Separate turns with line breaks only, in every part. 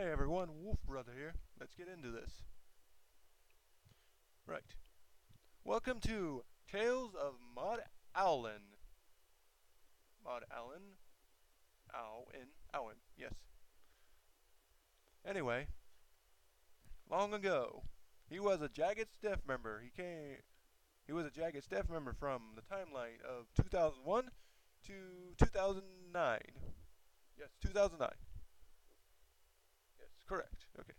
Hey everyone, Wolf Brother here. Let's get into this. Right. Welcome to Tales of Maud Owlin. Maud Allen? Owen, yes. Anyway, long ago, he was a Jagged Staff member. He was a Jagged Staff member from the timeline of 2001 to 2009. Yes, 2009. Yes, correct. Okay.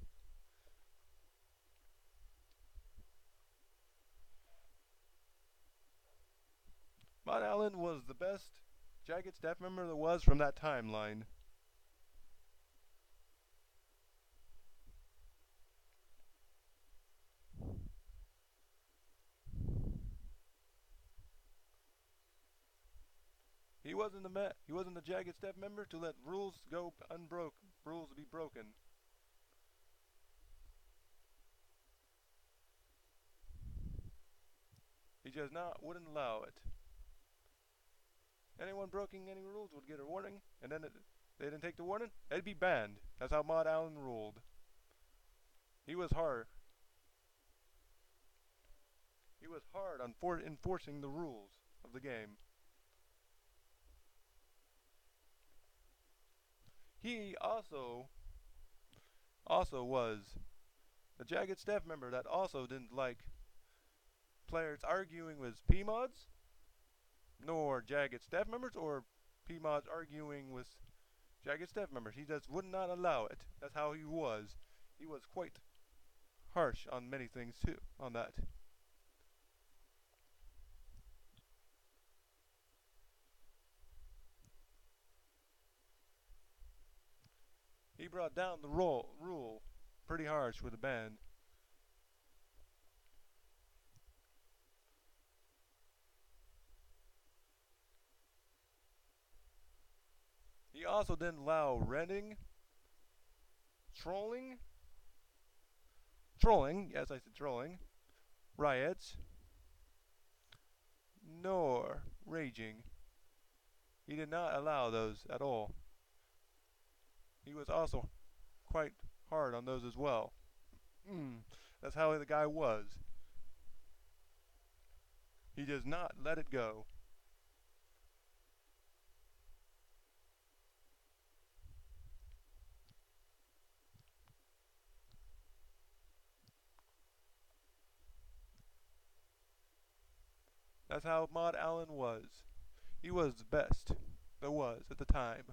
Maud Allen was the best Jagged Staff member there was from that timeline. He wasn't the Jagged Staff member to let rules go unbroken, rules be broken. He just not wouldn't allow it. Anyone breaking any rules would get a warning, and then they didn't take the warning, they'd be banned. That's how Maud Allen ruled. He was hard. He was hard on enforcing the rules of the game. He also was a Jagged Staff member that also didn't like players arguing with PMods, nor Jagged Staff members, or PMods arguing with Jagged Staff members. He just would not allow it. That's how he was. He was quite harsh on many things too, on that. He brought down the rule pretty harsh with the ban. He also didn't allow renting, trolling, yes I said trolling, riots, nor raging. He did not allow those at all. He was also quite hard on those as well. That's how the guy was. He does not let it go. That's how Maud Allen was. He was the best there was at the time.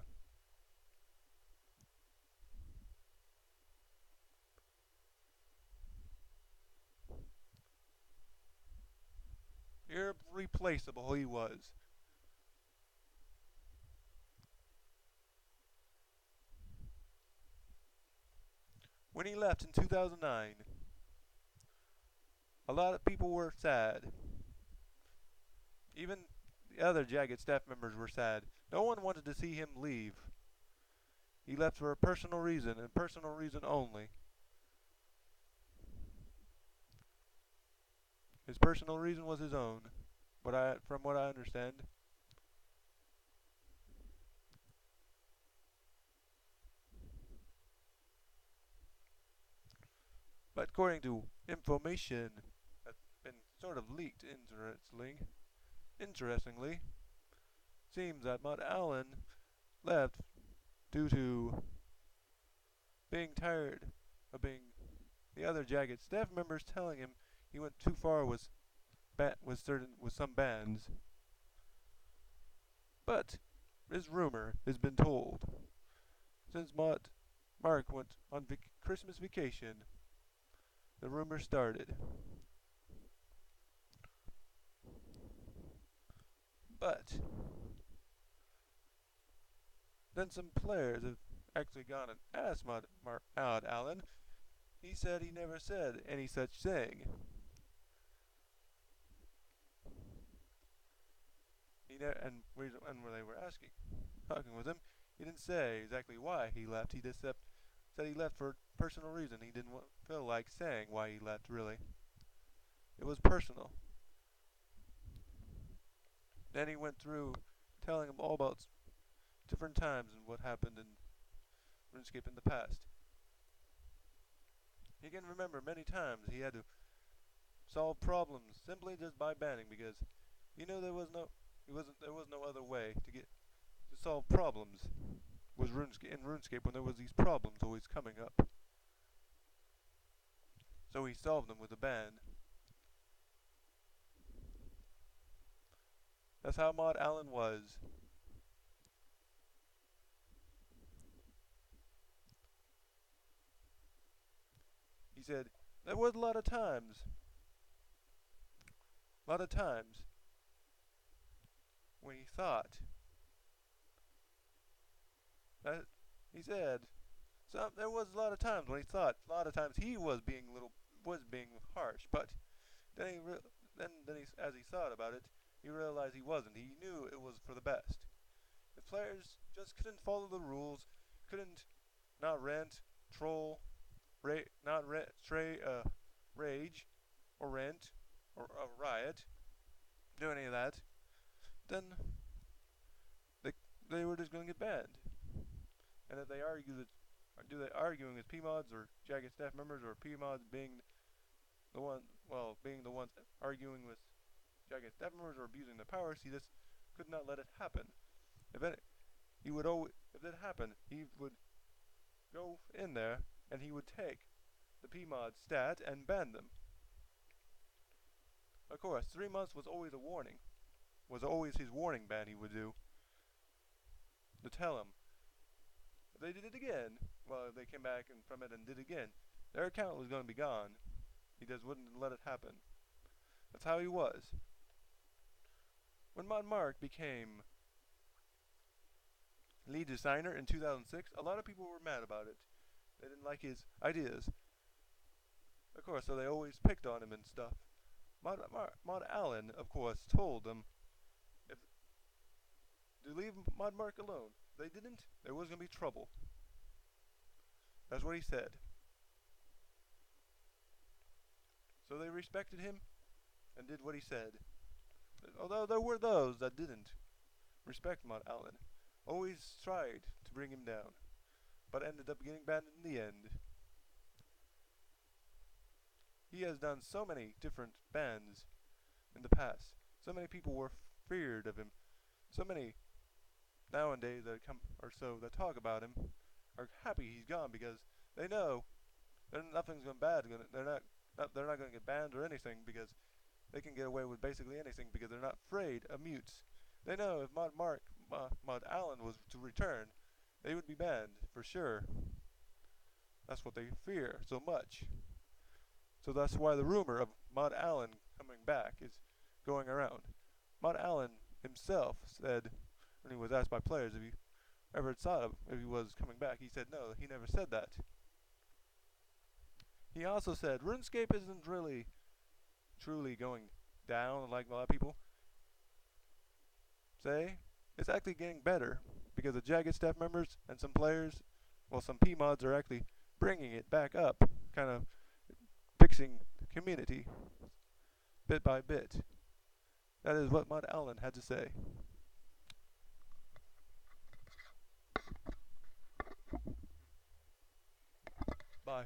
Irreplaceable he was. When he left in 2009, a lot of people were sad. Even the other Jagged Staff members were sad. No one wanted to see him leave. He left for a personal reason, and personal reason only. His personal reason was his own, from what I understand. But according to information that's been sort of leaked interestingly, seems that Maud Allen left due to being tired of being the other Jagged Staff members telling him he went too far with some bands. But this rumor has been told since Mark went on Christmas vacation. The rumor started. But then some players have actually gone and asked Maud Allen. He said he never said any such thing. And when they were talking with him, he didn't say exactly why he left. He just said he left for personal reason. He didn't feel like saying why he left, really. It was personal. Then he went through telling him all about different times and what happened in RuneScape in the past. He can remember many times he had to solve problems simply just by banning because he knew there was no other way to solve problems was RuneScape when there was these problems always coming up. So he solved them with a ban. That's how Mod Allen was. He said there was a lot of times when he thought that he said there was a lot of times when he thought a lot of times he was being harsh, but then as he thought about it, he realized he wasn't. He knew it was for the best. If players just couldn't follow the rules, couldn't not rent, troll, not rage, or rent, or riot, do any of that, then they they were just going to get banned. And if they argue that, do they arguing as PMods or jagged staff members or PMods being the one, well, being the ones arguing with jagged staff members or abusing their powers, he just could not let it happen. If it, he would always, if that happened, he would go in there and he would take the PMod stat and ban them. Of course, 3 months was always a warning. Was always his warning ban he would do to tell him if they did it again. Well, if they came back and from it and did it again, their account was going to be gone. He just wouldn't let it happen. That's how he was. When Mod Mark became lead designer in 2006, a lot of people were mad about it. They didn't like his ideas. Of course, so they always picked on him and stuff. Mod Allen, of course, told them if to leave Mod Mark alone. If they didn't, there was going to be trouble. That's what he said. So they respected him and did what he said. Although there were those that didn't respect Mod Allen, always tried to bring him down, but ended up getting banned in the end. He has done so many different bans in the past. So many people were feared of him. So many nowadays that come or so that talk about him are happy he's gone because they know nothing's going bad. They're not going to get banned or anything because they can get away with basically anything because they're not afraid of mutes. They know if Mod Allen was to return, they would be banned for sure. That's what they fear so much. So that's why the rumor of Mod Allen coming back is going around. Mod Allen himself said, when he was asked by players if he ever thought of if he was coming back, he said no, he never said that. He also said RuneScape isn't really truly going down like a lot of people say. It's actually getting better because the Jagged staff members and some players, well, some PMods are actually bringing it back up, kind of fixing the community bit by bit. That is what Mod Allen had to say. Bye.